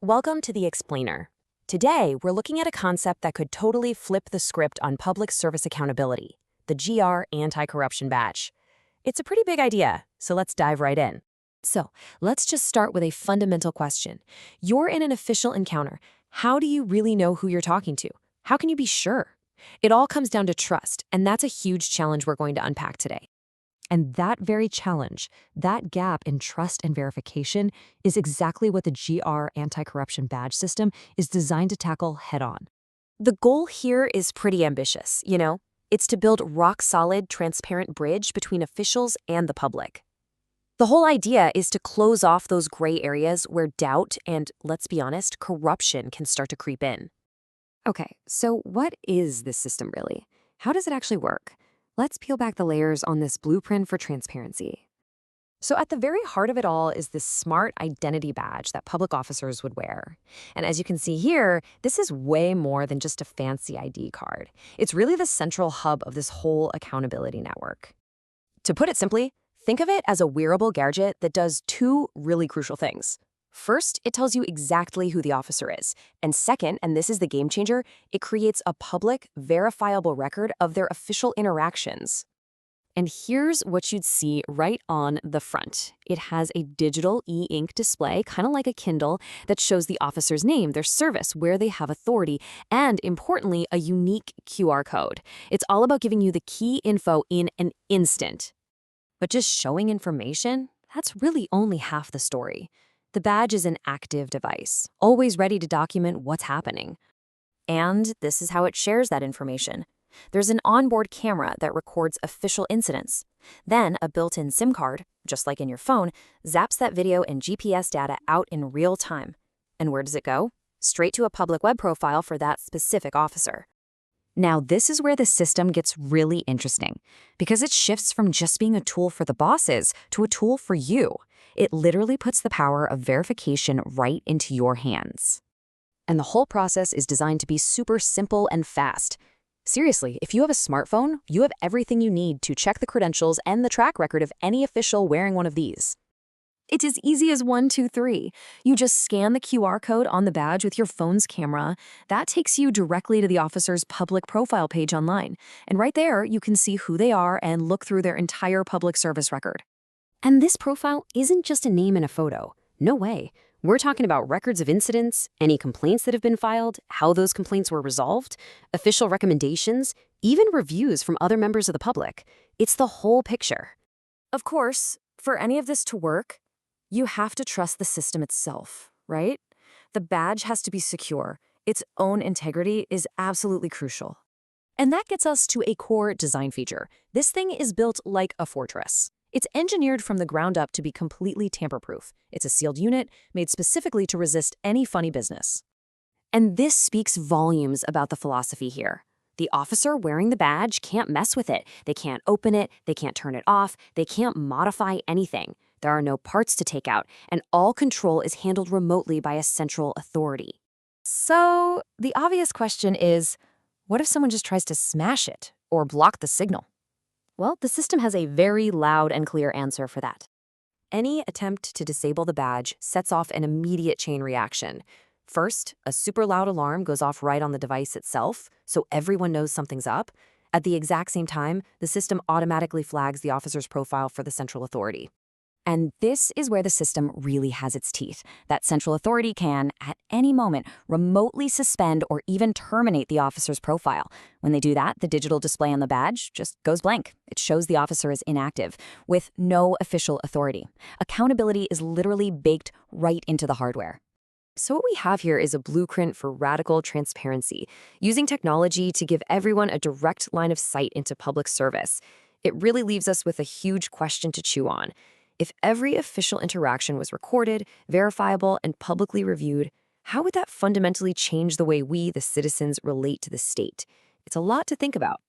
Welcome to The Explainer. Today, we're looking at a concept that could totally flip the script on public service accountability, the GR Anti-Corruption Badge. It's a pretty big idea, so let's dive right in. So, let's just start with a fundamental question. You're in an official encounter. How do you really know who you're talking to? How can you be sure? It all comes down to trust, and that's a huge challenge we're going to unpack today. And that very challenge, that gap in trust and verification, is exactly what the GR Anti-Corruption Badge system is designed to tackle head-on. The goal here is pretty ambitious, It's to build rock-solid, transparent bridge between officials and the public. The whole idea is to close off those gray areas where doubt and, let's be honest, corruption can start to creep in. Okay, so what is this system really? How does it actually work? Let's peel back the layers on this blueprint for transparency. So at the very heart of it all is this smart identity badge that public officers would wear. And as you can see here, this is way more than just a fancy ID card. It's really the central hub of this whole accountability network. To put it simply, think of it as a wearable gadget that does two really crucial things. First, it tells you exactly who the officer is. And second, and this is the game changer, it creates a public, verifiable record of their official interactions. And here's what you'd see right on the front. It has a digital e-ink display, kind of like a Kindle, that shows the officer's name, their service, where they have authority, and importantly, a unique QR code. It's all about giving you the key info in an instant. But just showing information, that's really only half the story. The badge is an active device, always ready to document what's happening. And this is how it shares that information. There's an onboard camera that records official incidents. Then a built-in SIM card, just like in your phone, zaps that video and GPS data out in real time. And where does it go? Straight to a public web profile for that specific officer. Now, this is where the system gets really interesting, because it shifts from just being a tool for the bosses to a tool for you. It literally puts the power of verification right into your hands. And the whole process is designed to be super simple and fast. Seriously, if you have a smartphone, you have everything you need to check the credentials and the track record of any official wearing one of these. It's as easy as 1, 2, 3. You just scan the QR code on the badge with your phone's camera. That takes you directly to the officer's public profile page online. And right there, you can see who they are and look through their entire public service record. And this profile isn't just a name and a photo. No way. We're talking about records of incidents, any complaints that have been filed, how those complaints were resolved, official recommendations, even reviews from other members of the public. It's the whole picture. Of course, for any of this to work, you have to trust the system itself, right? The badge has to be secure. Its own integrity is absolutely crucial. And that gets us to a core design feature. This thing is built like a fortress. It's engineered from the ground up to be completely tamper-proof. It's a sealed unit made specifically to resist any funny business. And this speaks volumes about the philosophy here. The officer wearing the badge can't mess with it. They can't open it. They can't turn it off. They can't modify anything. There are no parts to take out, and all control is handled remotely by a central authority. So the obvious question is, what if someone just tries to smash it or block the signal? Well, the system has a very loud and clear answer for that. Any attempt to disable the badge sets off an immediate chain reaction. First, a super loud alarm goes off right on the device itself, so everyone knows something's up. At the exact same time, the system automatically flags the officer's profile for the central authority. And this is where the system really has its teeth. That central authority can, at any moment, remotely suspend or even terminate the officer's profile. When they do that, the digital display on the badge just goes blank. It shows the officer is inactive, with no official authority. Accountability is literally baked right into the hardware. So what we have here is a blueprint for radical transparency, using technology to give everyone a direct line of sight into public service. It really leaves us with a huge question to chew on. If every official interaction was recorded, verifiable, and publicly reviewed, how would that fundamentally change the way we, the citizens, relate to the state? It's a lot to think about.